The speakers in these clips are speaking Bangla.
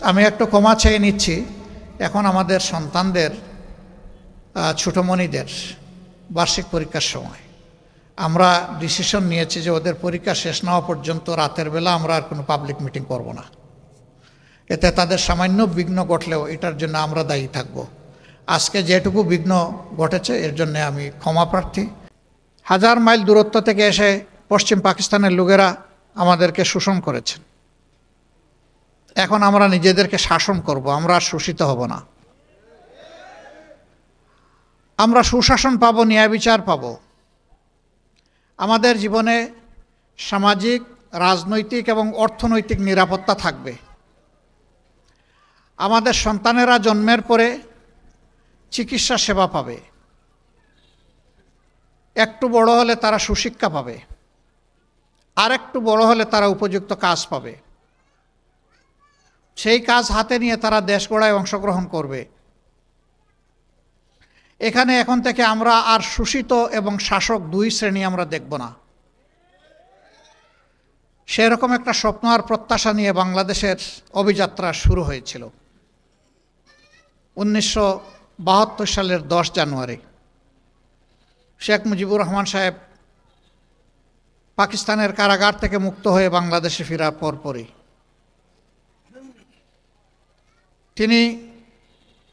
আমি একটু ক্ষমা চেয়ে নিচ্ছি। এখন আমাদের সন্তানদের ছোটমণিদের বার্ষিক পরীক্ষার সময় আমরা ডিসিশন নিয়েছি যে ওদের পরীক্ষা শেষ না হওয়া পর্যন্ত রাতের বেলা আমরা আর কোনো পাবলিক মিটিং করব না। এতে তাদের সামান্য বিঘ্ন ঘটলেও এটার জন্য আমরা দায়ী থাকব। আজকে যেটুকু বিঘ্ন ঘটেছে এর জন্য আমি ক্ষমা প্রার্থী। 1000 মাইল দূরত্ব থেকে এসে পশ্চিম পাকিস্তানের লোকেরা আমাদেরকে শোষণ করেছেন। এখন আমরা নিজেদেরকে শাসন করব, আমরা শোষিত হব না। আমরা সুশাসন পাব, ন্যায় বিচার পাব। আমাদের জীবনে সামাজিক, রাজনৈতিক এবং অর্থনৈতিক নিরাপত্তা থাকবে। আমাদের সন্তানেরা জন্মের পরে চিকিৎসা সেবা পাবে, একটু বড় হলে তারা সুশিক্ষা পাবে, আর একটু বড় হলে তারা উপযুক্ত কাজ পাবে। সেই কাজ হাতে নিয়ে তারা দেশ গড়ায় অংশগ্রহণ করবে। এখানে এখন থেকে আমরা আর শোষিত এবং শাসক দুই শ্রেণী আমরা দেখব না। সেরকম একটা স্বপ্ন আর প্রত্যাশা নিয়ে বাংলাদেশের অভিযাত্রা শুরু হয়েছিল 1972 সালের 10 জানুয়ারি। শেখ মুজিবুর রহমান সাহেব পাকিস্তানের কারাগার থেকে মুক্ত হয়ে বাংলাদেশে ফেরার পরপরই তিনি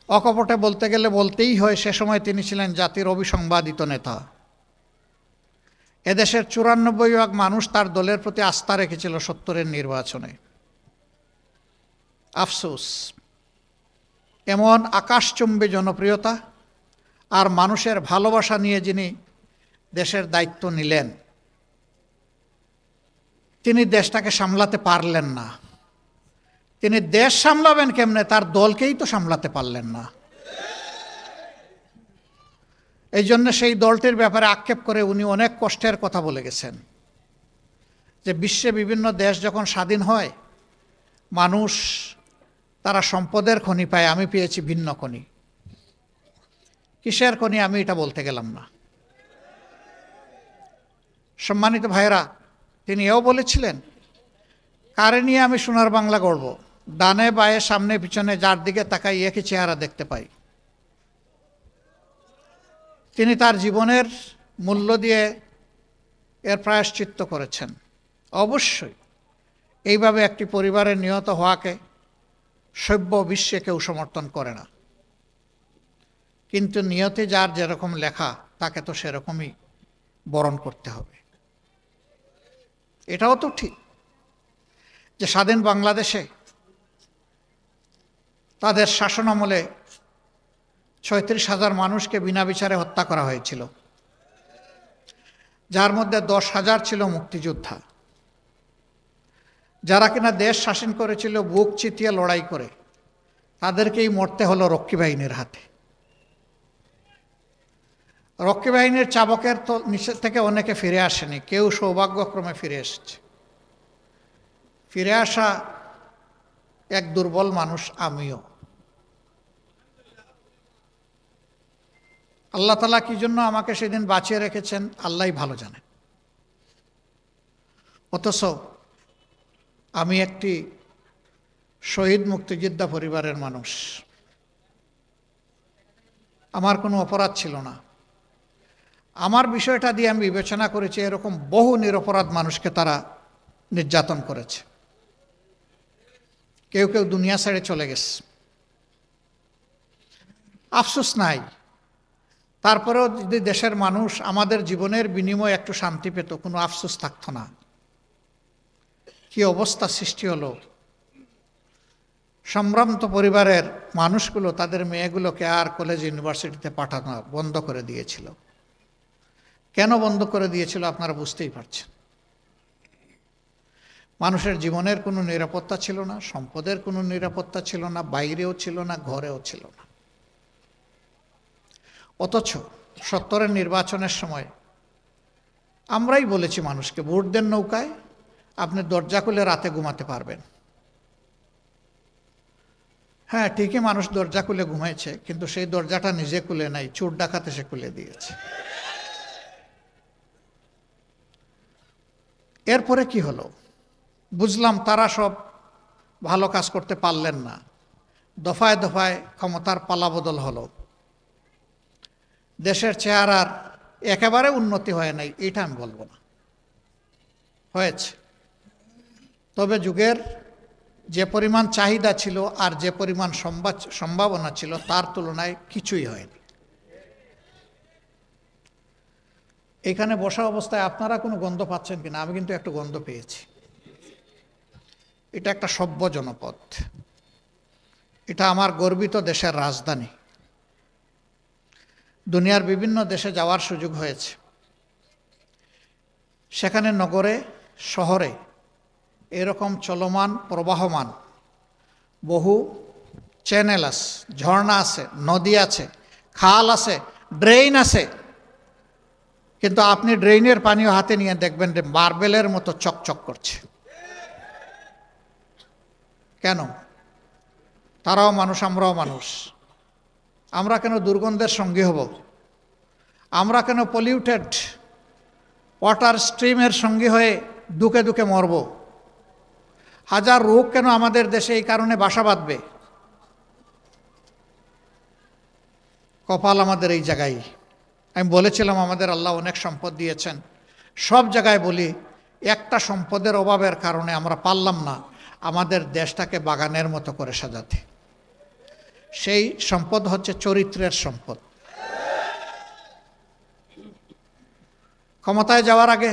অকপটে বলতে গেলে বলতেই হয়, সে সময় তিনি ছিলেন জাতির অবিসংবাদিত নেতা। এদেশের 94% মানুষ তার দলের প্রতি আস্থা রেখেছিল 70-এর নির্বাচনে। আফসোস, এমন আকাশচুম্বী জনপ্রিয়তা আর মানুষের ভালোবাসা নিয়ে যিনি দেশের দায়িত্ব নিলেন, তিনি দেশটাকে সামলাতে পারলেন না। তিনি দেশ সামলাবেন কেমনে, তার দলকেই তো সামলাতে পারলেন না। এই জন্য সেই দলটির ব্যাপারে আক্ষেপ করে উনি অনেক কষ্টের কথা বলে গেছেন যে বিশ্বে বিভিন্ন দেশ যখন স্বাধীন হয় মানুষ তারা সম্পদের খনি পায়, আমি পেয়েছি ভিন্ন খনি। কিসের খনি আমি এটা বলতে গেলাম না। সম্মানিত ভাইরা, তিনি এও বলেছিলেন, কারে নিয়ে আমি সোনার বাংলা গড়ব, ডানে বায়ে সামনে পিছনে যার দিকে তাকাই একই চেহারা দেখতে পাই। তিনি তার জীবনের মূল্য দিয়ে এর প্রায়শ্চিত্ত করেছেন। অবশ্যই এইভাবে একটি পরিবারের নিহত হওয়াকে সভ্য বিশ্বে কেউ সমর্থন করে না, কিন্তু নিয়তে যার যেরকম লেখা তাকে তো সেরকমই বরণ করতে হবে। এটাও তো ঠিক যে স্বাধীন বাংলাদেশে তাদের শাসনামলে 36,000 মানুষকে বিনা বিচারে হত্যা করা হয়েছিল, যার মধ্যে 10,000 ছিল মুক্তিযোদ্ধা, যারা কিনা দেশ শাসন করেছিল বুক চিতিয়ে লড়াই করে। তাদেরকেই মরতে হলো রক্ষী বাহিনীর হাতে। রক্ষী বাহিনীর চাবকের তো নিচে থেকে অনেকে ফিরে আসেনি, কেউ সৌভাগ্যক্রমে ফিরে এসেছে। ফিরে আসা এক দুর্বল মানুষ আমিও। আল্লাহ তাআলা কি জন্য আমাকে সেদিন বাঁচিয়ে রেখেছেন আল্লাহই ভালো জানেন। অথচ আমি একটি শহীদ মুক্তিযোদ্ধা পরিবারের মানুষ, আমার কোনো অপরাধ ছিল না। আমার বিষয়টা দিয়ে আমি বিবেচনা করেছি এরকম বহু নিরপরাধ মানুষকে তারা নির্যাতন করেছে। কেউ কেউ দুনিয়া ছেড়ে চলে গেছে, আফসোস নাই। তারপরেও যদি দেশের মানুষ আমাদের জীবনের বিনিময়ে একটু শান্তি পেত, কোনো আফসোস থাকতো না। কি অবস্থা সৃষ্টি হলো। সম্ভ্রান্ত পরিবারের মানুষগুলো তাদের মেয়েগুলোকে আর কলেজ ইউনিভার্সিটিতে পাঠানো বন্ধ করে দিয়েছিল। কেন বন্ধ করে দিয়েছিল আপনারা বুঝতেই পারছেন। মানুষের জীবনের কোনো নিরাপত্তা ছিল না, সম্পদের কোনো নিরাপত্তা ছিল না, বাইরেও ছিল না, ঘরেও ছিল না। অথচ 70-এর নির্বাচনের সময় আমরাই বলেছি মানুষকে, ভোট দেন নৌকায়, আপনি দরজা খুলে রাতে ঘুমাতে পারবেন। হ্যাঁ, ঠিকই মানুষ দরজা খুলে ঘুমাইছে, কিন্তু সেই দরজাটা নিজে খুলে নাই, চোর ডাকাত এসে খুলে দিয়েছে। এরপরে কি হলো বুঝলাম, তারা সব ভালো কাজ করতে পারলেন না, দফায় দফায় ক্ষমতার পালাবদল হলো, দেশের চেহারার একেবারে উন্নতি হয় নাই, এটা আমি বলবো না, হয়েছে। তবে যুগের যে পরিমাণ চাহিদা ছিল আর যে পরিমাণ সম্ভাবনা ছিল তার তুলনায় কিছুই হয়নি। এখানে বসা অবস্থায় আপনারা কোনো গন্ধ পাচ্ছেন কিনা? আমি কিন্তু একটু গন্ধ পেয়েছি। এটা একটা সভ্য জনপদ, এটা আমার গর্বিত দেশের রাজধানী। দুনিয়ার বিভিন্ন দেশে যাওয়ার সুযোগ হয়েছে, সেখানে নগরে শহরে এরকম চলমান প্রবাহমান বহু চ্যানেল আছে, ঝর্ণা আছে, নদী আছে, খাল আছে, ড্রেন আছে, কিন্তু আপনি ড্রেনের পানিও হাতে নিয়ে দেখবেন যে মার্বেলের মতো চকচক করছে। কেন? তারাও মানুষ, আমরাও মানুষ। আমরা কেন দুর্গন্ধের সঙ্গী হব? আমরা কেন পলিউটেড ওয়াটার স্ট্রিমের সঙ্গী হয়ে দুকে দুকে মরব? হাজার রোগ কেন আমাদের দেশে এই কারণে বাসা বাঁধবে? কপাল আমাদের এই জায়গায়। আমি বলেছিলাম আমাদের আল্লাহ অনেক সম্পদ দিয়েছেন, সব জায়গায় বলি একটা সম্পদের অভাবের কারণে আমরা পারলাম না আমাদের দেশটাকে বাগানের মতো করে সাজাতে। সেই সম্পদ হচ্ছে চরিত্রের সম্পদ। ক্ষমতায় যাওয়ার আগে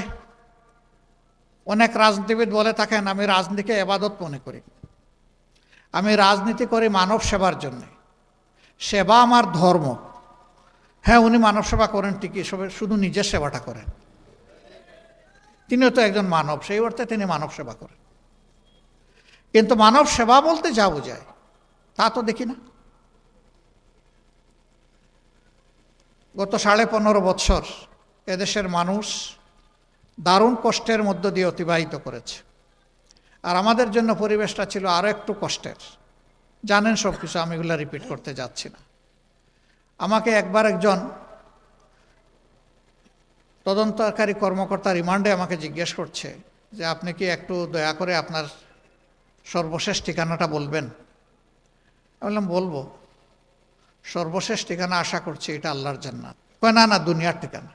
অনেক রাজনীতিবিদ বলে থাকেন আমি রাজনীতিকে ইবাদত মনে করি, আমি রাজনীতি করি মানব সেবার জন্যে, সেবা আমার ধর্ম। হ্যাঁ, উনি মানব সেবা করেন ঠিকই, শুধু নিজের সেবাটা করেন। তিনিও তো একজন মানব, সেই অর্থে তিনি মানব সেবা করেন। কিন্তু মানব সেবা বলতে যা বোঝায় তা তো দেখি না। গত 15.5 বছর এদেশের মানুষ দারুণ কষ্টের মধ্য দিয়ে অতিবাহিত করেছে, আর আমাদের জন্য পরিবেশটা ছিল আরও একটু কষ্টের। জানেন সব কিছু, আমি এগুলো রিপিট করতে যাচ্ছি না। আমাকে একবার একজন তদন্তকারী কর্মকর্তা রিমান্ডে আমাকে জিজ্ঞেস করছে যে আপনি কি একটু দয়া করে আপনার সর্বশেষ ঠিকানাটা বলবেন? আমি বললাম বলবো, সর্বশেষ ঠিকানা আশা করছি এটা আল্লাহর জান্নাত। কয় না না, দুনিয়ার ঠিকানা।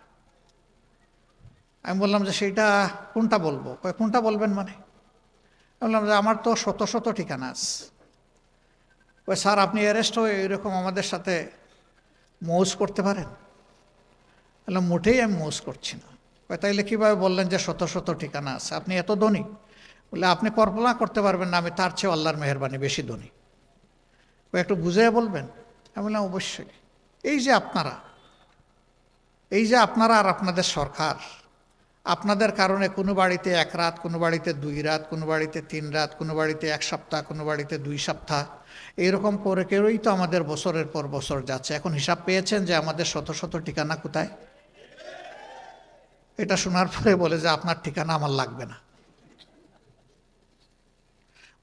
আমি বললাম যে সেইটা কোনটা বলবো? কয় কোনটা বলবেন মানে? আমি বললাম যে আমার তো শত শত ঠিকানা আছে। কয় স্যার আপনি অ্যারেস্ট হয়ে এরকম আমাদের সাথে মৌজ করতে পারেন? বললাম মোটেই আমি মৌজ করছি না। কয় তাইলে কীভাবে বললেন যে শত শত ঠিকানা আছে? আপনি এত ধনী? বলে আপনি কল্পনা করতে পারবেন না আমি তার চেয়ে আল্লাহর মেহেরবানি বেশি ধনী। কয় একটু বুঝিয়ে বলবেন? আমি বললাম অবশ্যই। এই যে আপনারা আর আপনাদের সরকার, আপনাদের কারণে কোনো বাড়িতে 1 রাত, কোনো বাড়িতে 2 রাত, কোনো বাড়িতে 3 রাত, কোনো বাড়িতে 1 সপ্তাহ, কোনো বাড়িতে 2 সপ্তাহ, এইরকম করে কেউই তো আমাদের বছরের পর বছর যাচ্ছে। এখন হিসাব পেয়েছেন যে আমাদের শত শত ঠিকানা কোথায়? এটা শোনার পরে বলে যে আপনার ঠিকানা আমার লাগবে না।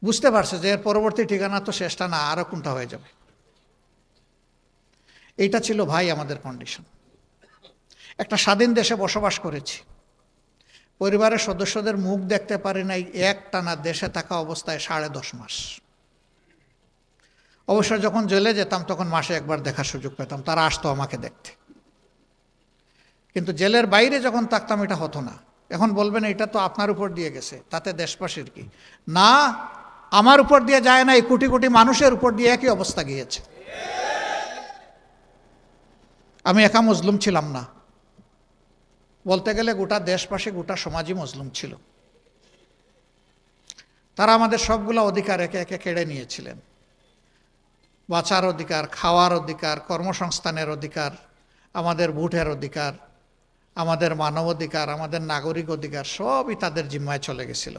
বুঝতে পারছে যে এর পরবর্তী ঠিকানা তো শেষটা না, আরও কোনটা হয়ে যাবে। এইটা ছিল ভাই আমাদের কন্ডিশন। একটা স্বাধীন দেশে বসবাস করেছি, পরিবারের সদস্যদের মুখ দেখতে পারি নাই একটানা দেশে থাকা অবস্থায় 10.5 মাস। অবশ্য যখন জেলে যেতাম তখন মাসে একবার দেখার সুযোগ পেতাম, তারা আসতো আমাকে দেখতে। কিন্তু জেলের বাইরে যখন থাকতাম এটা হতো না। এখন বলবেন এটা তো আপনার উপর দিয়ে গেছে, তাতে দেশবাসীর কি? না, আমার উপর দিয়ে যায় না, এই কোটি কোটি মানুষের উপর দিয়ে একই অবস্থা গিয়েছে। আমি একা মজলুম ছিলাম না, বলতে গেলে গোটা দেশবাসী, গোটা সমাজই মজলুম ছিল। তারা আমাদের সবগুলো অধিকার একে একে কেড়ে নিয়েছিলেন। বাঁচার অধিকার, খাওয়ার অধিকার, কর্মসংস্থানের অধিকার, আমাদের ভোটের অধিকার, আমাদের মানব অধিকার, আমাদের নাগরিক অধিকার সবই তাদের জিম্মায় চলে গেছিল।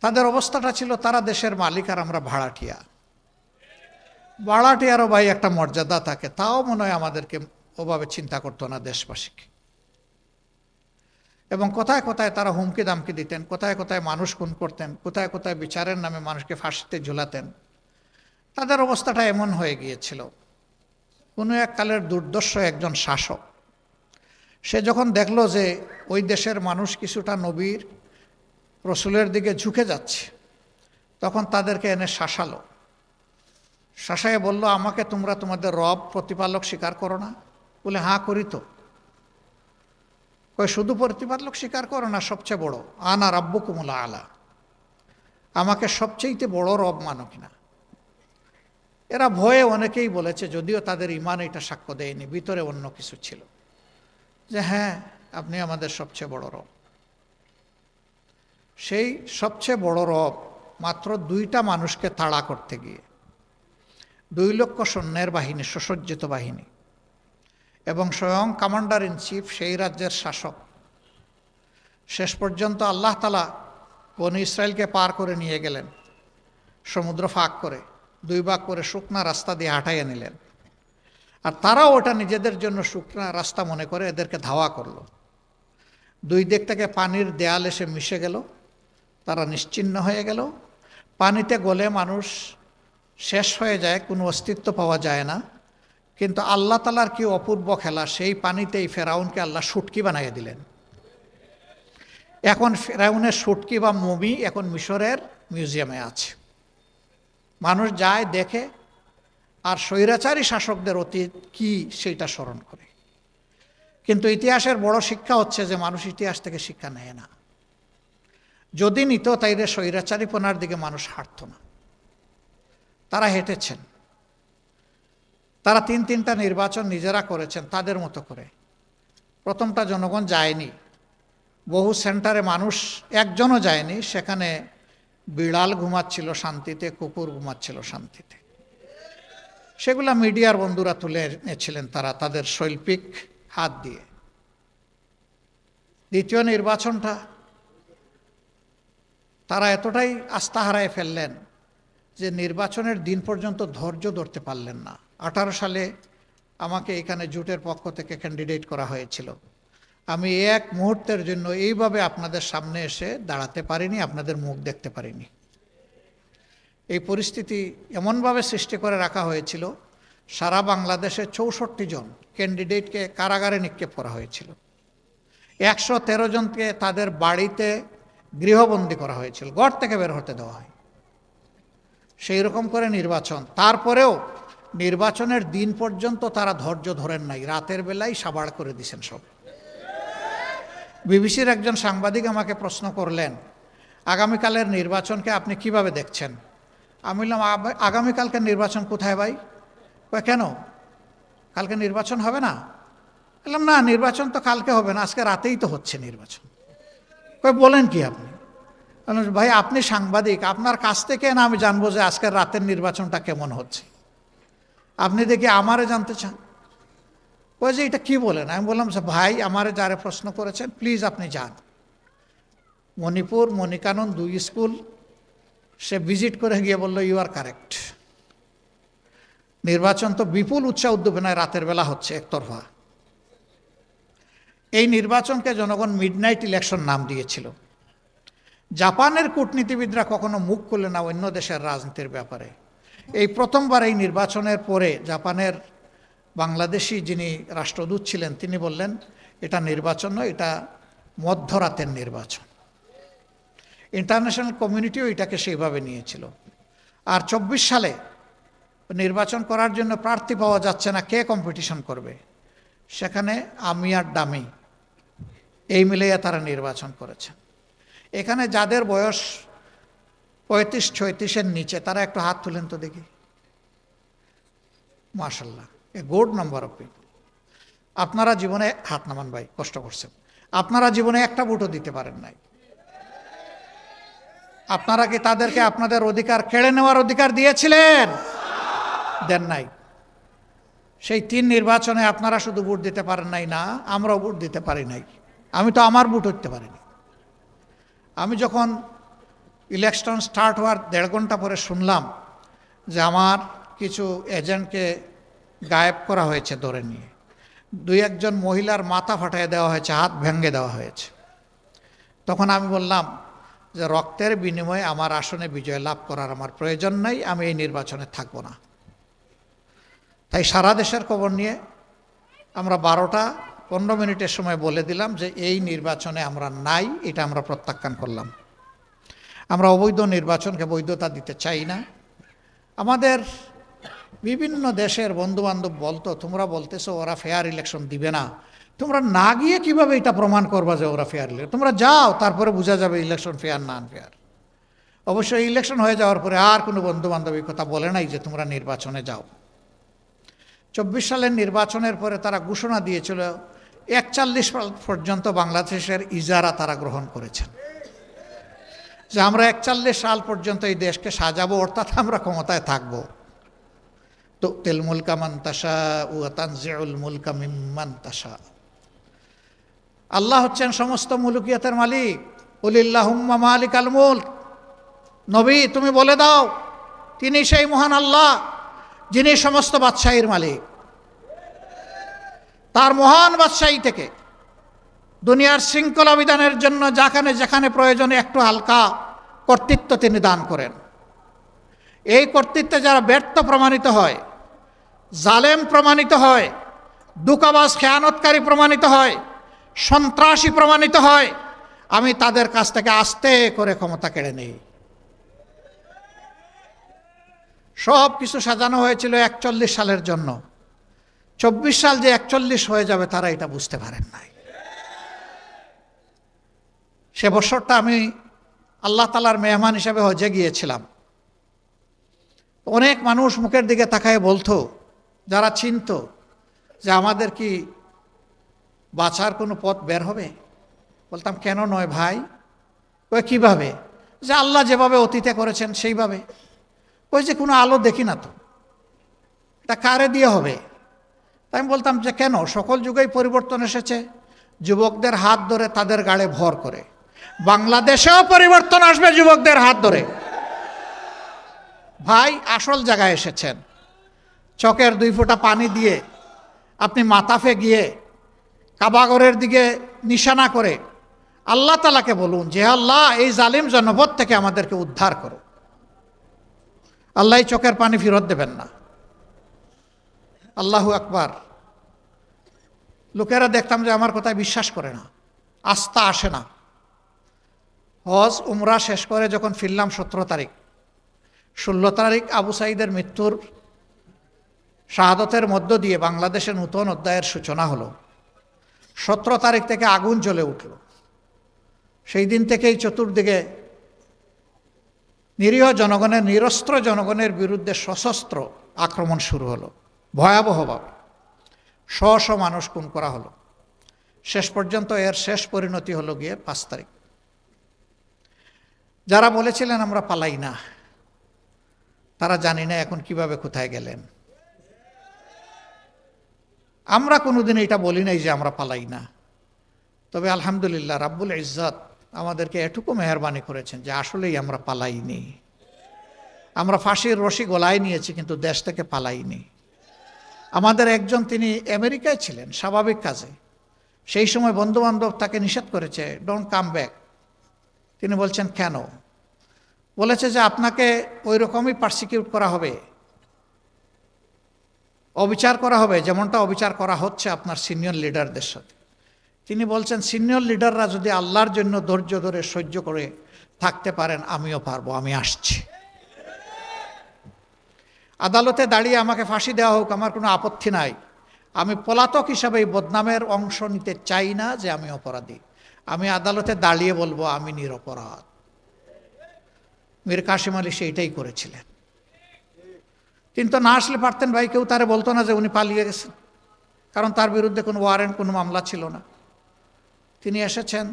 তাদের অবস্থাটা ছিল তারা দেশের মালিক আর আমরা ভাড়াটিয়া। ভাড়াটিয়ারও ভাই একটা মর্যাদা থাকে, তাও মনে হয় আমাদেরকে ওভাবে চিন্তা করতো না দেশবাসীকে। এবং কোথায় কোথায় তারা হুমকি দামকি দিতেন, কোথায় কোথায় মানুষ খুন করতেন, কোথায় কোথায় বিচারের নামে মানুষকে ফাঁসিতে ঝুলাতেন। তাদের অবস্থাটা এমন হয়ে গিয়েছিল। কোনো এক কালের দুর্দর্শ একজন শাসক, সে যখন দেখলো যে ওই দেশের মানুষ কিছুটা নবীর রসুলের দিকে ঝুঁকে যাচ্ছে, তখন তাদেরকে এনে শাসালো, শাসায় বলল, আমাকে তোমরা তোমাদের রব প্রতিপালক স্বীকার করো না? বলে, হ্যাঁ করি তো। কই, শুধু প্রতিপালক স্বীকার করো না, সবচেয়ে বড়, আনা রাব্বুকুমুল আলা, আমাকে সবচেয়ে বড় রব মানো কিনা? এরা ভয়ে অনেকেই বলেছে, যদিও তাদের ইমান এটা সাক্ষ্য দেয়নি, ভিতরে অন্য কিছু ছিল, যে হ্যাঁ আপনি আমাদের সবচেয়ে বড় রব। সেই সবচেয়ে বড় রব মাত্র 2টা মানুষকে তাড়া করতে গিয়ে, 2 লক্ষ সৈন্যের বাহিনী, সুসজ্জিত বাহিনী, এবং স্বয়ং কমান্ডার ইন চিফ, সেই রাজ্যের শাসক, শেষ পর্যন্ত আল্লাহ তাআলা বনি ইসরায়েলকে পার করে নিয়ে গেলেন, সমুদ্র ফাঁক করে 2 ভাগ করে শুকনা রাস্তা দিয়ে হাঁটাইয়া নিলেন। আর তারাও ওটা নিজেদের জন্য শুকনা রাস্তা মনে করে এদেরকে ধাওয়া করলো। 2 দিক থেকে পানির দেয়াল এসে মিশে গেল, তারা নিশ্চিহ্ন হয়ে গেল। পানিতে গলে মানুষ শেষ হয়ে যায়, কোনো অস্তিত্ব পাওয়া যায় না। কিন্তু আল্লাহ তাআলার কি অপূর্ব খেলা, সেই পানিতেই ফেরাউনকে আল্লাহ শুটকি বানাইয়া দিলেন। এখন ফেরাউনের শুটকি বা মমি এখন মিশরের মিউজিয়ামে আছে, মানুষ যায় দেখে, আর স্বৈরাচারী শাসকদের অতীত কি সেইটা স্মরণ করে। কিন্তু ইতিহাসের বড় শিক্ষা হচ্ছে যে মানুষ ইতিহাস থেকে শিক্ষা নেয় না। যদি নিত তাইলে স্বৈরাচারীপনার দিকে মানুষ হাঁটত না। তারা হেঁটেছেন, তারা 3টা নির্বাচন নিজেরা করেছেন তাদের মতো করে। প্রথমটা জনগণ যায়নি, বহু সেন্টারে মানুষ একজনও যায়নি, সেখানে বিড়াল ঘুমাচ্ছিল শান্তিতে, কুকুর ঘুমাচ্ছিল শান্তিতে। সেগুলা মিডিয়ার বন্ধুরা তুলে এনেছিলেন তারা তাদের শৈল্পিক হাত দিয়ে। দ্বিতীয় নির্বাচনটা তারা এতটাই আস্থা হারায় ফেললেন যে নির্বাচনের দিন পর্যন্ত ধৈর্য ধরতে পারলেন না। 18 সালে আমাকে এখানে জোটের পক্ষ থেকে ক্যান্ডিডেট করা হয়েছিল। আমি এক মুহূর্তের জন্য এইভাবে আপনাদের সামনে এসে দাঁড়াতে পারিনি, আপনাদের মুখ দেখতে পারিনি। এই পরিস্থিতি এমনভাবে সৃষ্টি করে রাখা হয়েছিল, সারা বাংলাদেশে 64 জন ক্যান্ডিডেটকে কারাগারে নিক্ষেপ করা হয়েছিল। 113 জনকে তাদের বাড়িতে গৃহবন্দী করা হয়েছিল, ঘর থেকে বের হতে দেওয়া হয়। সেই রকম করে নির্বাচন, তারপরেও নির্বাচনের দিন পর্যন্ত তারা ধৈর্য ধরেন নাই, রাতের বেলায় সাবাড় করে দিয়েছেন সব। বিবিসির একজন সাংবাদিক আমাকে প্রশ্ন করলেন, আগামীকালের নির্বাচনকে আপনি কিভাবে দেখছেন? আমি বললাম, আগামীকালকের নির্বাচন কোথায় ভাই? কেন, কালকে নির্বাচন হবে না? বললাম, না, নির্বাচন তো কালকে হবে না, আজকে রাতেই তো হচ্ছে নির্বাচন। বলেন কি আপনি? ভাই আপনি সাংবাদিক, আপনার কাছ থেকে না আমি জানবো যে আজকের রাতের নির্বাচনটা কেমন হচ্ছে? আপনি দেখি আমারে জানতে চান? ওই যে এটা কি বলেন? আমি বললাম, ভাই আমারে যারা প্রশ্ন করেছেন প্লিজ আপনি যান। মণিপুর মণিকানন 2 স্কুল সে ভিজিট করে গিয়ে বলল, ইউ আর কারেক্ট, নির্বাচন তো বিপুল উৎসাহ উদ্দীপনায় রাতের বেলা হচ্ছে একতরফা। এই নির্বাচনকে জনগণ মিডনাইট ইলেকশন নাম দিয়েছিল। জাপানের কূটনীতিবিদরা কখনো মুখ খুলে না অন্য দেশের রাজনীতির ব্যাপারে। এই প্রথমবার এই নির্বাচনের পরে জাপানের বাংলাদেশি যিনি রাষ্ট্রদূত ছিলেন তিনি বললেন, এটা নির্বাচন নয়, এটা মধ্যরাতের নির্বাচন। ইন্টারন্যাশনাল কমিউনিটিও এটাকে সেইভাবে নিয়েছিল। আর 24 সালে নির্বাচন করার জন্য প্রার্থী পাওয়া যাচ্ছে না, কে কম্পিটিশন করবে? সেখানে আমি আর ডামি এই মিলেইয়া তারা নির্বাচন করেছেন। এখানে যাদের বয়স 35-36-এর নিচে তারা একটু হাত তুলেন তো দেখি। মাশাআল্লাহ, a good number of people. আপনারা জীবনে হাত নামান ভাই, কষ্ট করছেন। আপনারা জীবনে একটা ভোটও দিতে পারেন নাই। আপনারা কি তাদেরকে আপনাদের অধিকার কেড়ে নেওয়ার অধিকার দিয়েছিলেন? দেন নাই। সেই 3 নির্বাচনে আপনারা শুধু ভোট দিতে পারেন নাই না, আমরাও ভোট দিতে পারি নাই। আমি তো আমার ভোট হতে পারিনি। আমি যখন ইলেকশন স্টার্ট হওয়ার 1.5 ঘন্টা পরে শুনলাম যে আমার কিছু এজেন্টকে গায়েব করা হয়েছে ধরে নিয়ে, 2-1 জন মহিলার মাথা ফাটিয়ে দেওয়া হয়েছে, হাত ভেঙে দেওয়া হয়েছে, তখন আমি বললাম যে রক্তের বিনিময়ে আমার আসনে বিজয় লাভ করার আমার প্রয়োজন নাই, আমি এই নির্বাচনে থাকব না। তাই সারা দেশের খবর নিয়ে আমরা 12টা 15 মিনিটের সময় বলে দিলাম যে এই নির্বাচনে আমরা নাই, এটা আমরা প্রত্যাখ্যান করলাম। আমরা অবৈধ নির্বাচনকে বৈধতা দিতে চাই না। আমাদের বিভিন্ন দেশের বন্ধুবান্ধব বলতো, তোমরা বলতেছো ওরা ফেয়ার ইলেকশন দিবে না, তোমরা না গিয়ে কিভাবে এটা প্রমাণ করবা যে ওরা ফেয়ার ইলেকশন? তোমরা যাও, তারপরে বোঝা যাবে ইলেকশন ফেয়ার না আনফেয়ার। অবশ্যই ইলেকশন হয়ে যাওয়ার পরে আর কোনো বন্ধুবান্ধব এই কথা বলে নাই যে তোমরা নির্বাচনে যাও। 24 সালের নির্বাচনের পরে তারা ঘোষণা দিয়েছিল 41 সাল পর্যন্ত বাংলাদেশের ইজারা তারা গ্রহণ করেছেন, যে আমরা 41 সাল পর্যন্ত এই দেশকে সাজাবো, অর্থাৎ আমরা ক্ষমতায় থাকবো। তুতিল মুলকা মান তাশা ওয়া তানজিউল মুলকা মিম্মান তাশা। আল্লাহ হচ্ছেন সমস্ত মুলকিয়াতের মালিক। কুলিল্লাহুম্মা মালিকাল মুলক, নবী তুমি বলে দাও তিনি সেই মহান আল্লাহ যিনি সমস্ত বাদশাহীর মালিক। তার মহান বাদশাহী থেকে দুনিয়ার শৃঙ্খলা বিধানের জন্য যেখানে যেখানে প্রয়োজনে একটু হালকা কর্তৃত্ব তিনি দান করেন। এই কর্তৃত্বে যারা ব্যর্থ প্রমাণিত হয়, জালেম প্রমাণিত হয়, দুকাবাজ খেয়ানতকারী প্রমাণিত হয়, সন্ত্রাসী প্রমাণিত হয়, আমি তাদের কাছ থেকে আস্তে করে ক্ষমতা কেড়ে নেই। সব কিছু সাজানো হয়েছিল 41 সালের জন্য। 24 সাল যে 41 হয়ে যাবে তারা এটা বুঝতে পারেন নাই। সে বছরটা আমি আল্লাহ তাআলার মেহমান হিসেবে হজে গিয়েছিলাম। অনেক মানুষ মুখের দিকে তাকায় বলতো, যারা চিনত, যে আমাদের কি বাঁচার কোনো পথ বের হবে? বলতাম কেন নয় ভাই? ওই কিভাবে? যে আল্লাহ যেভাবে অতীতে করেছেন সেইভাবে। ওই যে কোনো আলো দেখি না তো, এটা কারে দিয়ে হবে? তাই আমি বলতাম যে কেন, সকল যুগেই পরিবর্তন এসেছে, যুবকদের হাত ধরে তাদের গাড়ে ভর করে। বাংলাদেশেও পরিবর্তন আসবে যুবকদের হাত ধরে। ভাই আসল জায়গায় এসেছেন। চকের 2 ফোঁটা পানি দিয়ে আপনি মাতাফে গিয়ে কাবাগরের দিকে নিশানা করে আল্লাহ তাআলাকে বলুন যে আল্লাহ এই জালিম জনপদ থেকে আমাদেরকে উদ্ধার করো। আল্লাহ চোখের পানি ফেরত দেবেন না। আল্লাহু আকবার। লোকেরা দেখতাম যে আমার কথায় বিশ্বাস করে না, আস্থা আসে না। হজ উমরা শেষ করে যখন ফিরলাম 17 তারিখ, 16 তারিখ আবু সাঈদের মৃত্যুর শাহাদতের মধ্য দিয়ে বাংলাদেশের নূতন অধ্যায়ের সূচনা হলো। 17 তারিখ থেকে আগুন জ্বলে উঠল। সেই দিন থেকেই চতুর্দিকে নিরীহ জনগণের, নিরস্ত্র জনগণের বিরুদ্ধে সশস্ত্র আক্রমণ শুরু হলো ভয়াবহভাবে। শ মানুষ খুন করা হলো। শেষ পর্যন্ত এর শেষ পরিণতি হলো গিয়ে 5 তারিখ। যারা বলেছিলেন আমরা পালাই না, তারা জানি না এখন কিভাবে কোথায় গেলেন। আমরা কোনোদিন এটা বলি নাই যে আমরা পালাই না। তবে আলহামদুলিল্লাহ রাব্বুল ইজ্জত আমাদেরকে এটুকু মেহেরবানি করেছেন যে আসলেই আমরা পালাইনি। আমরা ফাঁসির রশি গলায় নিয়েছি কিন্তু দেশ থেকে পালাইনি। আমাদের একজন, তিনি আমেরিকায় ছিলেন স্বাভাবিক কাজে, সেই সময় বন্ধুবান্ধব তাকে নিষেধ করেছে, ডোন্ট কাম ব্যাক। তিনি বলছেন কেন? বলেছে যে আপনাকে ওই রকমই পারসিকিউট করা হবে, অবিচার করা হবে যেমনটা অবিচার করা হচ্ছে আপনার সিনিয়র লিডারদের সাথে। তিনি বলছেন সিনিয়র লিডাররা যদি আল্লাহর জন্য ধৈর্য ধরে সহ্য করে থাকতে পারেন, আমিও পারবো, আমি আসছি। আদালতে দাঁড়িয়ে আমাকে ফাঁসি দেওয়া হোক, আমার কোনো আপত্তি নাই। আমি পলাতক হিসাবে এই বদনামের অংশ নিতে চাই না যে আমি অপরাধী। আমি আদালতে দাঁড়িয়ে বলবো আমি নিরপরাধ। মীর কাসেম আলী সেইটাই করেছিলেন। কিন্তু না আসলে পারতেন ভাই, কেউ তারে বলতো না যে উনি পালিয়ে গেছেন, কারণ তার বিরুদ্ধে কোনো ওয়ারেন্ট, কোনো মামলা ছিল না। তিনি এসেছেন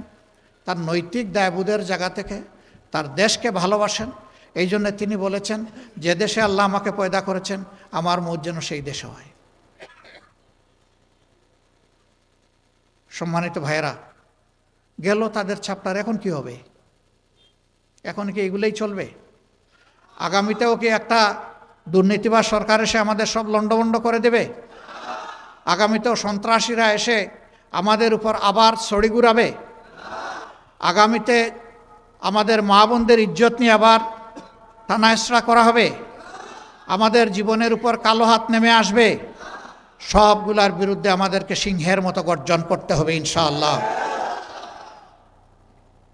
তার নৈতিক দায়বোধের জায়গা থেকে, তার দেশকে ভালোবাসেন। এই জন্য তিনি বলেছেন যে দেশে আল্লাহ আমাকে পয়দা করেছেন আমার মত যেন সেই দেশে হয়। সম্মানিত ভাইয়েরা, গেল তাদের চ্যাপ্টার, এখন কি হবে? এখন কি এগুলোই চলবে? আগামীতেও কি একটা দুর্নীতিবাজ সরকার এসে আমাদের সব লন্ডভন্ড করে দেবে? আগামীতেও সন্ত্রাসীরা এসে আমাদের উপর আবার ছড়ি ঘুরাবে? আগামীতে আমাদের মা বোনদের ইজ্জত নিয়ে আবার টানাহেঁচড়া করা হবে? আমাদের জীবনের উপর কালো হাত নেমে আসবে? সবগুলার বিরুদ্ধে আমাদেরকে সিংহের মতো গর্জন করতে হবে ইনশাআল্লাহ।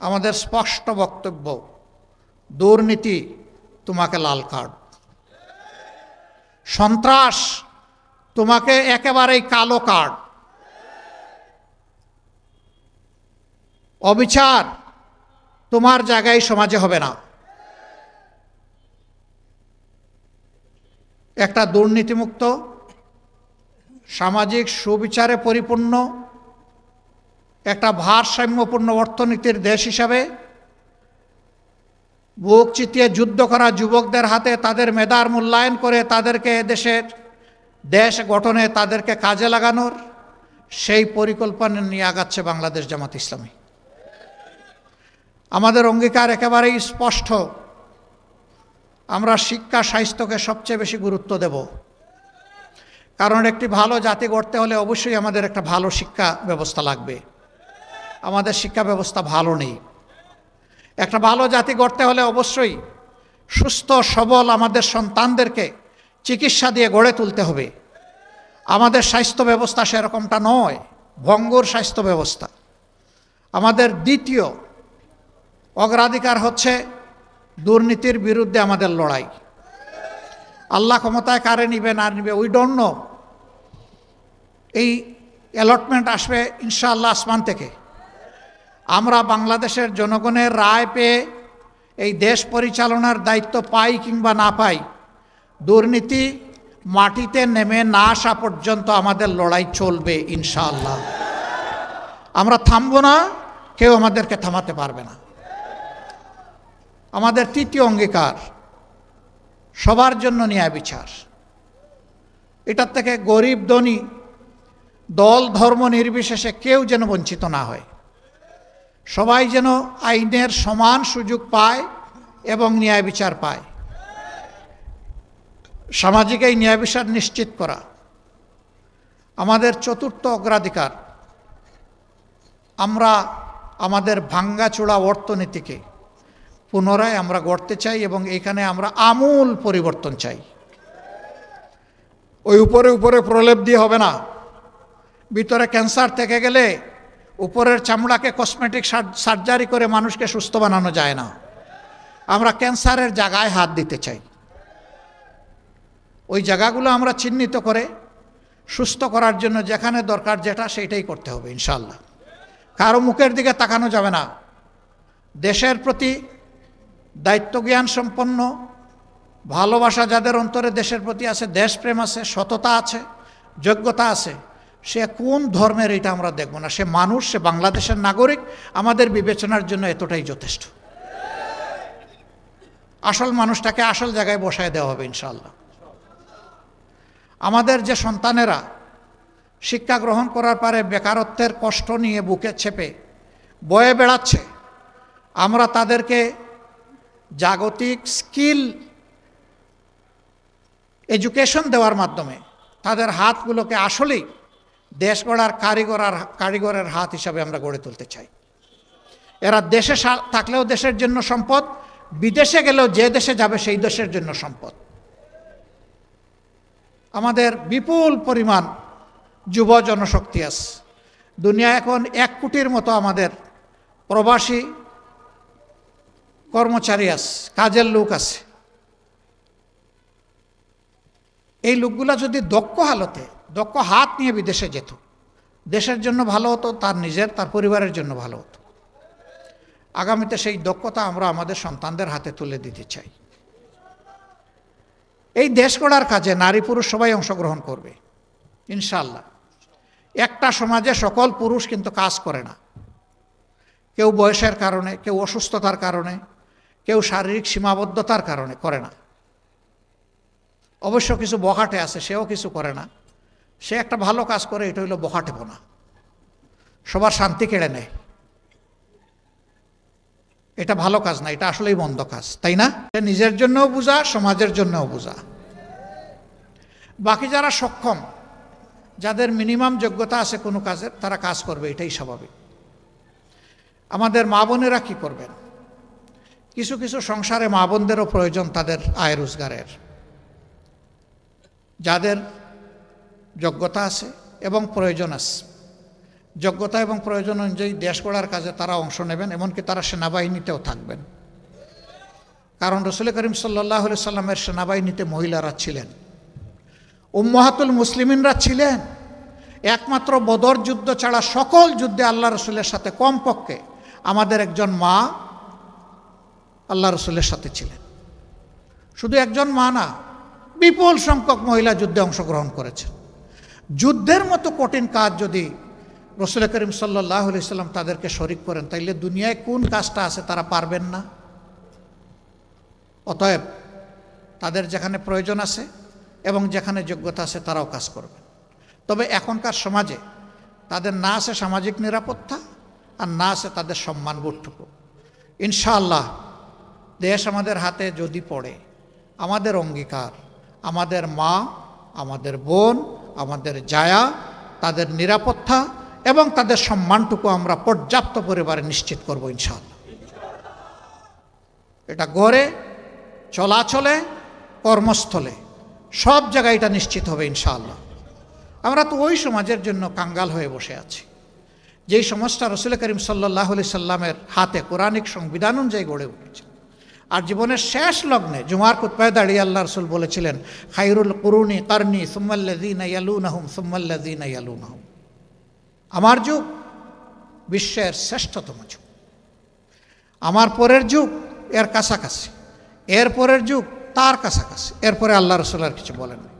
আমাদের স্পষ্ট বক্তব্য, দুর্নীতি তোমাকে লাল কার্ড, সন্ত্রাস তোমাকে একেবারেই কালো কার্ড, অবিচার তোমার জায়গায় সমাজে হবে না। একটা দুর্নীতিমুক্ত, সামাজিক সুবিচারে পরিপূর্ণ, একটা ভারসাম্যপূর্ণ অর্থনীতির দেশ হিসাবে বুক চিতিয়ে যুদ্ধ করা যুবকদের হাতে তাদের মেধার মূল্যায়ন করে তাদেরকে দেশের দেশ গঠনে তাদেরকে কাজে লাগানোর সেই পরিকল্পনা নিয়ে আগাচ্ছে বাংলাদেশ জামাত ইসলামী। আমাদের অঙ্গীকার একেবারেই স্পষ্ট, আমরা শিক্ষা স্বাস্থ্যকে সবচেয়ে বেশি গুরুত্ব দেব। কারণ একটি ভালো জাতি গড়তে হলে অবশ্যই আমাদের একটা ভালো শিক্ষা ব্যবস্থা লাগবে। আমাদের শিক্ষা ব্যবস্থা ভালো নেই। একটা ভালো জাতি গড়তে হলে অবশ্যই সুস্থ সবল আমাদের সন্তানদেরকে চিকিৎসা দিয়ে গড়ে তুলতে হবে। আমাদের স্বাস্থ্য ব্যবস্থা সেরকমটা নয়, ভঙ্গুর স্বাস্থ্য ব্যবস্থা। আমাদের দ্বিতীয় অগ্রাধিকার হচ্ছে দুর্নীতির বিরুদ্ধে আমাদের লড়াই। আল্লাহ ক্ষমতায় কারে নিবে না নিবে উই ডোন্ট নো। এই অ্যালটমেন্ট আসবে ইনশাআল্লাহ আসমান থেকে। আমরা বাংলাদেশের জনগণের রায় পেয়ে এই দেশ পরিচালনার দায়িত্ব পাই কিংবা না পাই, দুর্নীতি মাটিতে নেমে না আসা পর্যন্ত আমাদের লড়াই চলবে ইনশাআল্লাহ। আমরা থামব না, কেউ আমাদেরকে থামাতে পারবে না। আমাদের তৃতীয় অঙ্গীকার সবার জন্য ন্যায় বিচার। এটার থেকে গরিব ধনী দল ধর্ম নির্বিশেষে কেউ যেন বঞ্চিত না হয়। সবাই যেন আইনের সমান সুযোগ পায় এবং ন্যায় বিচার পায়। সামাজিক এই ন্যায় বিচার নিশ্চিত করা আমাদের চতুর্থ অগ্রাধিকার। আমরা আমাদের ভাঙ্গাচোড়া অর্থনীতিকে পুনরায় আমরা গড়তে চাই এবং এখানে আমরা আমূল পরিবর্তন চাই। ওই উপরে উপরে প্রলেপ দিয়ে হবে না। ভিতরে ক্যান্সার থেকে গেলে উপরের চামড়াকে কসমেটিক সার্জারি করে মানুষকে সুস্থ বানানো যায় না। আমরা ক্যান্সারের জায়গায় হাত দিতে চাই। ওই জায়গাগুলো আমরা চিহ্নিত করে সুস্থ করার জন্য যেখানে দরকার যেটা সেইটাই করতে হবে ইনশাআল্লাহ। কারো মুখের দিকে তাকানো যাবে না। দেশের প্রতি দায়িত্বজ্ঞান সম্পন্ন, ভালোবাসা যাদের অন্তরে দেশের প্রতি আছে, দেশপ্রেম আছে, সততা আছে, যোগ্যতা আছে, সে কোন ধর্মের এটা আমরা দেখব না। সে মানুষ, সে বাংলাদেশের নাগরিক, আমাদের বিবেচনার জন্য এতটাই যথেষ্ট। আসল মানুষটাকে আসল জায়গায় বসায় দেওয়া হবে ইনশাআল্লাহ। আমাদের যে সন্তানেরা শিক্ষা গ্রহণ করার পরে বেকারত্বের কষ্ট নিয়ে বুকে চেপে বয়ে বেড়াচ্ছে, আমরা তাদেরকে জাগতিক স্কিল এডুকেশন দেওয়ার মাধ্যমে তাদের হাতগুলোকে আসলেই দেশ গড়ার কারিগরের হাত হিসাবে আমরা গড়ে তুলতে চাই। এরা দেশে থাকলেও দেশের জন্য সম্পদ, বিদেশে গেলেও যে দেশে যাবে সেই দেশের জন্য সম্পদ। আমাদের বিপুল পরিমাণ যুব জনশক্তি আছে। দুনিয়া এখন 1 কোটির মতো আমাদের প্রবাসী কর্মচারী আছে, কাজের লোক আছে। এই লোকগুলা যদি দক্ষ হাত নিয়ে বিদেশে যেত, দেশের জন্য ভালো হতো, তার নিজের তার পরিবারের জন্য ভালো হতো। আগামীতে সেই দক্ষতা আমরা আমাদের সন্তানদের হাতে তুলে দিতে চাই। এই দেশ গড়ার কাজে নারী পুরুষ সবাই অংশগ্রহণ করবে ইনশাআল্লাহ। একটা সমাজে সকল পুরুষ কিন্তু কাজ করে না। কেউ বয়সের কারণে, কেউ অসুস্থতার কারণে, কেউ শারীরিক সীমাবদ্ধতার কারণে করে না। অবশ্য কিছু বখাটে আছে, সেও কিছু করে না। সে একটা ভালো কাজ করে, এটা হইল বখাটেপনা। সবার শান্তি কেড়ে নেয়, এটা ভালো কাজ না, এটা আসলেই মন্দ কাজ, তাই না? নিজের জন্যও বোঝা, সমাজের জন্যও বোঝা। বাকি যারা সক্ষম, যাদের মিনিমাম যোগ্যতা আছে কোনো কাজের, তারা কাজ করবে, এটাই স্বাভাবিক। আমাদের মা বোনেরা কী করবেন? কিছু কিছু সংসারে মা বোনদেরও প্রয়োজন তাদের আয় রোজগারের। যাদের যোগ্যতা আছে এবং প্রয়োজন আছে, যোগ্যতা এবং প্রয়োজন অনুযায়ী দেশ গড়ার কাজে তারা অংশ নেবেন, এমনকি তারা সেনাবাহিনীতেও থাকবেন। কারণ রাসূল করিম সাল্লাল্লাহু আলাইহি সাল্লামের সেনাবাহিনীতে মহিলারা ছিলেন, উম্মাহাতুল মুসলিমিনরা ছিলেন। একমাত্র বদর যুদ্ধ ছাড়া সকল যুদ্ধে আল্লাহ রসুলের সাথে কমপক্ষে আমাদের একজন মা আল্লাহ রসুলের সাথে ছিলেন। শুধু একজন মা না, বিপুল সংখ্যক মহিলা যুদ্ধে অংশগ্রহণ করেছেন। যুদ্ধের মতো কঠিন কাজ যদি রাসূল করিম সাল্লাল্লাহু আলাইহি সাল্লাম তাদেরকে শরীক করেন, তাইলে দুনিয়ায় কোন কাজটা আছে তারা পারবেন না? অতএব তাদের যেখানে প্রয়োজন আছে এবং যেখানে যোগ্যতা আছে তারাও কাজ করবে। তবে এখনকার সমাজে তাদের না আছে সামাজিক নিরাপত্তা, আর না আছে তাদের সম্মানবোধটুকু। ইনশাআল্লাহ দেশ আমাদের হাতে যদি পড়ে, আমাদের অঙ্গীকার আমাদের মা, আমাদের বোন, আমাদের জায়া, তাদের নিরাপত্তা এবং তাদের সম্মানটুকু আমরা পর্যাপ্ত পরিমাণে নিশ্চিত করব ইনশাআল্লাহ। এটা ঘরে, চলাচলে, কর্মস্থলে, সব জায়গায় এটা নিশ্চিত হবে ইনশাআল্লাহ। আমরা তো ওই সমাজের জন্য কাঙ্গাল হয়ে বসে আছি যেই সমাজটা রাসূল করিম সাল্লাল্লাহু আলাইহি সাল্লামের হাতে কোরআনিক সংবিধান অনুযায়ী গড়ে উঠেছে। আর জীবনের শেষ লগ্নে জুমার খুতবায় দাঁড়িয়ে আল্লাহ রসুল বলেছিলেন, খায়রুল কুরুনি কারনি সুম্মাল্লাযীনা ইয়ালুনাহুম সুম্মাল্লাযীনা ইয়ালুনাহুম। আমার যুগ বিশ্বের শ্রেষ্ঠতম যুগ, আমার পরের যুগ এর কাছাকাছি, এর পরের যুগ তার কাছাকাছি, এরপরে আল্লাহ রসুল আর কিছু বলেন না।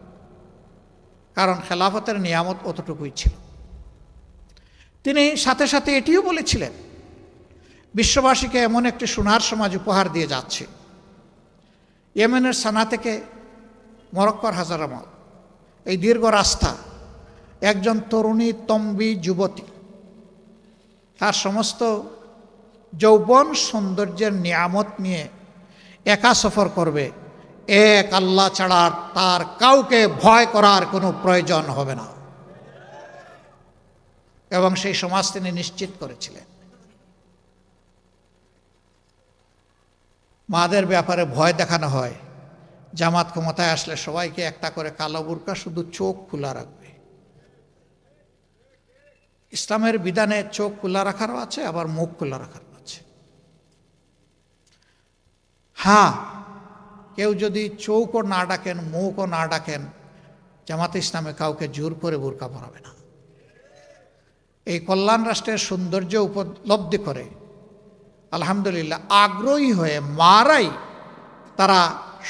কারণ খেলাফতের নিয়ামত অতটুকুই ছিল। তিনি সাথে সাথে এটিও বলেছিলেন, বিশ্ববাসীকে এমন একটি সোনার সমাজ উপহার দিয়ে যাচ্ছে। ইয়েমেনের সানা থেকে মরক্কোর হাজারামাত, এই দীর্ঘ রাস্তা, একজন তরুণী তম্বী যুবতী তার সমস্ত যৌবন সৌন্দর্যের নিয়ামত নিয়ে একা সফর করবে। এক আল্লাহ ছাড়া তার কাউকে ভয় করার কোনো প্রয়োজন হবে না, এবং সেই সমাজ তিনি নিশ্চিত করেছিলেন। মাদের ব্যাপারে ভয় দেখানো হয়, জামাত ক্ষমতায় আসলে সবাইকে একটা করে কালো বুরকা, শুধু চোখ খোলা রাখবে। ইসলামের বিধানে চোখ খোলা রাখারও আছে, আবার মুখ খোলা রাখারও আছে। হ্যাঁ, কেউ যদি চোখও না ডাকেন, মুখও না ডাকেন, জামাতে ইসলামে কাউকে জোর করে বুরকা পরাবে না। এই কল্যাণ রাষ্ট্রের সৌন্দর্য উপলব্ধি করে আলহামদুলিল্লাহ আগ্রহী হয়ে মারাই তারা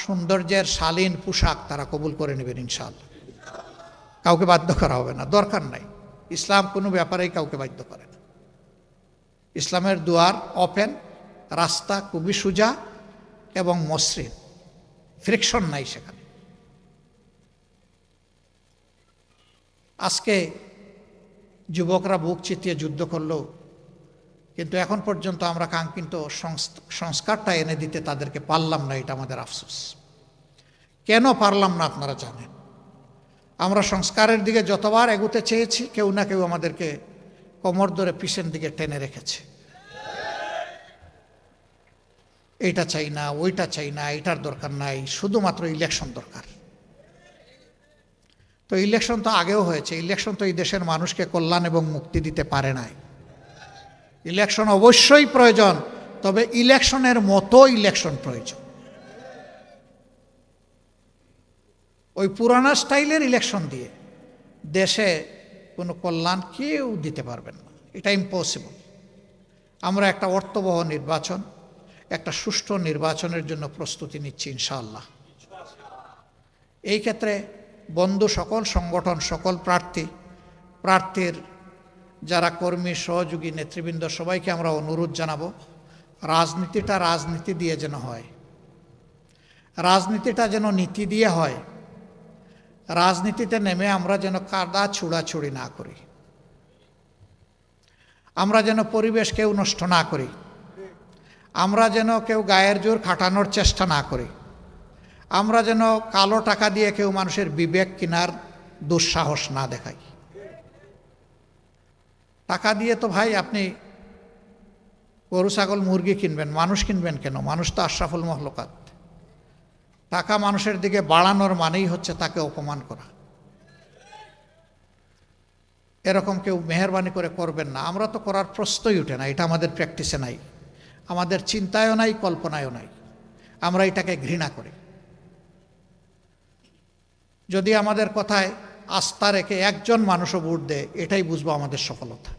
সৌন্দর্যের শালীন পোশাক তারা কবুল করে নেবেন ইনশাআল্লাহ। কাউকে বাধ্য করা হবে না, দরকার নাই। ইসলাম কোনো ব্যাপারেই কাউকে বাধ্য করে না। ইসলামের দুয়ার ওপেন, রাস্তা খুবই সোজা এবং মসৃণ, ফ্রিকশন নাই সেখানে। আজকে যুবকরা বুক চিতিয়ে যুদ্ধ করলো, কিন্তু এখন পর্যন্ত আমরা কাঙ্ক্ষিত সংস্কারটা এনে দিতে তাদেরকে পারলাম না। এটা আমাদের আফসোস। কেন পারলাম না আপনারা জানেন। আমরা সংস্কারের দিকে যতবার এগোতে চেয়েছি, কেউ না কেউ আমাদেরকে কোমর ধরে পিছন দিকে টেনে রেখেছে। এইটা চাই না, ওইটা চাই না, এটার দরকার নাই, শুধুমাত্র ইলেকশন দরকার। তো ইলেকশন তো আগেও হয়েছে। ইলেকশন তো এই দেশের মানুষকে কল্যাণ এবং মুক্তি দিতে পারে নাই। ইলেকশন অবশ্যই প্রয়োজন, তবে ইলেকশনের মতো ইলেকশন প্রয়োজন। ওই পুরানা স্টাইলের ইলেকশন দিয়ে দেশে কোনো কল্যাণ কেউ দিতে পারবেন না, এটা ইম্পসিবল। আমরা একটা অর্থবহ নির্বাচন, একটা সুষ্ঠু নির্বাচনের জন্য প্রস্তুতি নিচ্ছি ইনশাআল্লাহ। এই ক্ষেত্রে বন্ধু সকল সংগঠন, সকল প্রার্থীর যারা কর্মী, সহযোগী, নেতৃবৃন্দ, সবাইকে আমরা অনুরোধ জানাবো, রাজনীতিটা রাজনীতি দিয়ে যেন হয়, রাজনীতিটা যেন নীতি দিয়ে হয়। রাজনীতিতে নেমে আমরা যেন কাদা ছুড়াছুড়ি না করি, আমরা যেন পরিবেশ কেউ নষ্ট না করি, আমরা যেন কেউ গায়ের জোর খাটানোর চেষ্টা না করি, আমরা যেন কালো টাকা দিয়ে কেউ মানুষের বিবেক কেনার দুঃসাহস না দেখাই। টাকা দিয়ে তো ভাই আপনি গরু, ছাগল, মুরগি কিনবেন, মানুষ কিনবেন কেন? মানুষ তো আশরাফুল মখলুকাত। টাকা মানুষের দিকে বাড়ানোর মানেই হচ্ছে তাকে অপমান করা। এরকম কেউ মেহেরবানি করে করবেন না। আমরা তো করার প্রশ্নই উঠে না, এটা আমাদের প্র্যাকটিসে নাই, আমাদের চিন্তায়ও নাই, কল্পনায়ও নাই। আমরা এটাকে ঘৃণা করি। যদি আমাদের কথায় আস্থা রেখে একজন মানুষও ভোট দেয়, এটাই বুঝবো আমাদের সফলতা।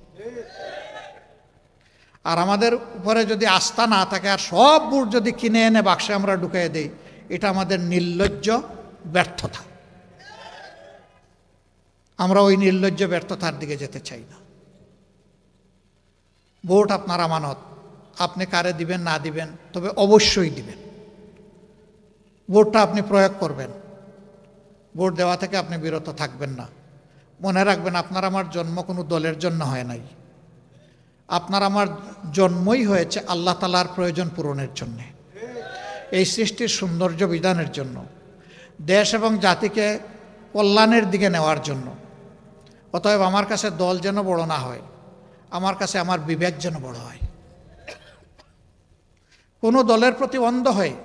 আর আমাদের উপরে যদি আস্থা না থাকে আর সব ভোট যদি কিনে এনে বাক্সে আমরা ঢুকিয়ে দেই, এটা আমাদের নির্লজ্জ ব্যর্থতা। আমরা ওই নির্লজ্জ ব্যর্থতার দিকে যেতে চাই না। ভোট আপনার আমানত, আপনি কারে দিবেন না দিবেন, তবে অবশ্যই দিবেন। ভোটটা আপনি প্রয়োগ করবেন, ভোট দেওয়া থেকে আপনি বিরত থাকবেন না। মনে রাখবেন, আপনার আমার জন্ম কোনো দলের জন্য হয় নাই, আপনার আমার জন্মই হয়েছে আল্লাহ তাআলার প্রয়োজন পূরণের জন্য, এই সৃষ্টির সৌন্দর্য বিধানের জন্য, দেশ এবং জাতিকে কল্যাণের দিকে নেওয়ার জন্য। অতএব আমার কাছে দল যেন বড় না হয়, আমার কাছে আমার বিবেক যেন বড় হয়। কোনো দলের প্রতি অন্ধ হয়ে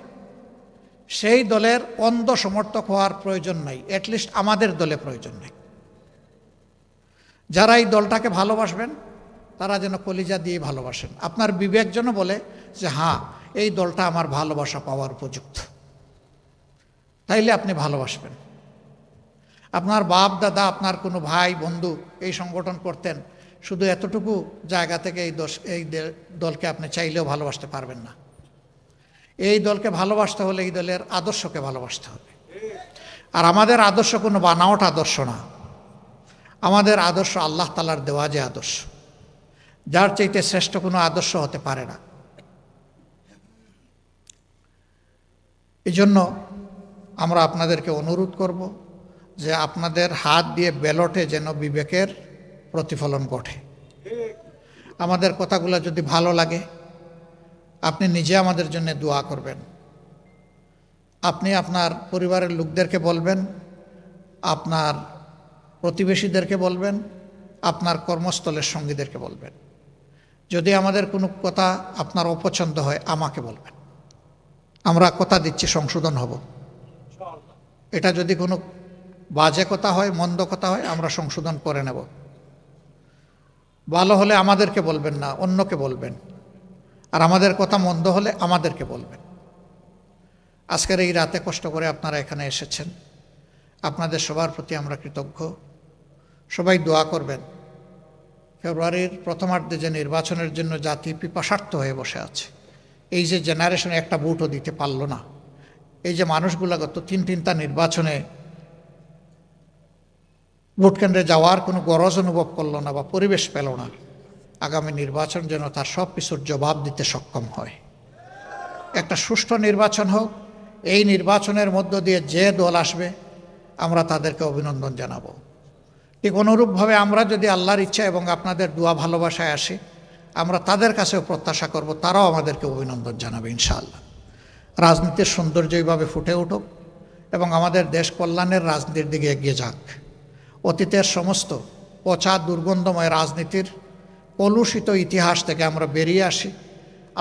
সেই দলের অন্ধ সমর্থক হওয়ার প্রয়োজন নাই, অ্যাটলিস্ট আমাদের দলে প্রয়োজন নেই। যারা এই দলটাকে ভালোবাসবেন তারা যেন কলিজা দিয়ে ভালোবাসেন। আপনার বিবেক যেন বলে যে হ্যাঁ, এই দলটা আমার ভালোবাসা পাওয়ার উপযুক্ত, তাইলে আপনি ভালোবাসবেন। আপনার বাপ দাদা, আপনার কোনো ভাই বন্ধু এই সংগঠন করতেন, শুধু এতটুকু জায়গা থেকে এই দলকে আপনি চাইলেও ভালোবাসতে পারবেন না। এই দলকে ভালোবাসতে হলে এই দলের আদর্শকে ভালোবাসতে হবে। আর আমাদের আদর্শ কোনো বানাওয়াট আদর্শ না, আমাদের আদর্শ আল্লাহ তাআলার দেওয়া যে আদর্শ, যার চাইতে শ্রেষ্ঠ কোনো আদর্শ হতে পারে না। এই জন্য আমরা আপনাদেরকে অনুরোধ করব যে আপনাদের হাত দিয়ে ব্যালটে যেন বিবেকের প্রতিফলন ঘটে। আমাদের কথাগুলো যদি ভালো লাগে, আপনি নিজে আমাদের জন্য দোয়া করবেন। আপনি আপনার পরিবারের লোকদেরকে বলবেন, আপনার প্রতিবেশীদেরকে বলবেন, আপনার কর্মস্থলের সঙ্গীদেরকে বলবেন। যদি আমাদের কোনো কথা আপনার অপছন্দ হয়, আমাকে বলবেন। আমরা কথা দিচ্ছি সংশোধন হব। এটা যদি কোনো বাজে কথা হয়, মন্দ কথা হয়, আমরা সংশোধন করে নেব। ভালো হলে আমাদেরকে বলবেন না, অন্যকে বলবেন। আর আমাদের কথা মন্দ হলে আমাদেরকে বলবেন। আজকের এই রাতে কষ্ট করে আপনারা এখানে এসেছেন, আপনাদের সবার প্রতি আমরা কৃতজ্ঞ। সবাই দোয়া করবেন। ফেব্রুয়ারির প্রথমার্ধে যে নির্বাচনের জন্য জাতি পিপাসার্থ হয়ে বসে আছে, এই যে জেনারেশনে একটা ভোটও দিতে পারল না, এই যে মানুষগুলো গত তিনটা নির্বাচনে ভোট কেন্দ্রে যাওয়ার কোনো গরজ অনুভব করলো না বা পরিবেশ পেল না, আগামী নির্বাচন যেন তার সব কিছুর জবাব দিতে সক্ষম হয়। একটা সুষ্ঠু নির্বাচন হোক। এই নির্বাচনের মধ্য দিয়ে যে দল আসবে আমরা তাদেরকে অভিনন্দন জানাবো। ঠিক অনুরূপভাবে আমরা যদি আল্লাহর ইচ্ছা এবং আপনাদের দোয়া ভালোবাসায় আসি, আমরা তাদের কাছেও প্রত্যাশা করব তারাও আমাদেরকে অভিনন্দন জানাবে ইনশাআল্লাহ। রাজনীতির সৌন্দর্য এইভাবে ফুটে উঠুক এবং আমাদের দেশ কল্যাণের রাজনীতির দিকে এগিয়ে যাক। অতীতের সমস্ত পচা দুর্গন্ধময় রাজনীতির কলুষিত ইতিহাস থেকে আমরা বেরিয়ে আসি।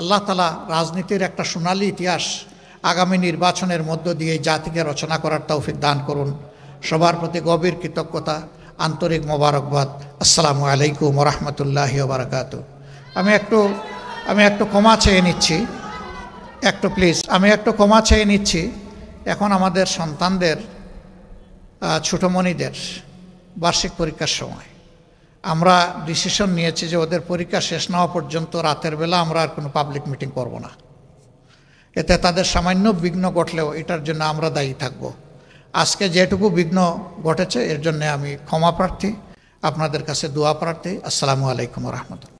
আল্লাহ তাআলা রাজনীতির একটা সোনালী ইতিহাস আগামী নির্বাচনের মধ্য দিয়ে জাতিকে রচনা করার তৌফিক দান করুন। সবার প্রতি গভীর কৃতজ্ঞতা, আন্তরিক মোবারকবাদ। আসসালামু আলাইকুম ওয়া রাহমাতুল্লাহি ওয়া বারাকাতুহু। আমি একটু ক্ষমা চেয়ে নিচ্ছি, আমি একটু ক্ষমা চেয়ে নিচ্ছি। এখন আমাদের সন্তানদের, ছোটমণিদের বার্ষিক পরীক্ষার সময় আমরা ডিসিশন নিয়েছি যে ওদের পরীক্ষা শেষ না হওয়া পর্যন্ত রাতের বেলা আমরা আর কোনো পাবলিক মিটিং করব না। এতে তাদের সামান্য বিঘ্ন ঘটলেও এটার জন্য আমরা দায়ী থাকব। আজকে যেটুকু বিঘ্ন ঘটেছে এর জন্য আমি ক্ষমা প্রার্থী, আপনাদের কাছে দোয়া প্রার্থী। আসসালামু আলাইকুম ওয়া রাহমাতুল্লাহ।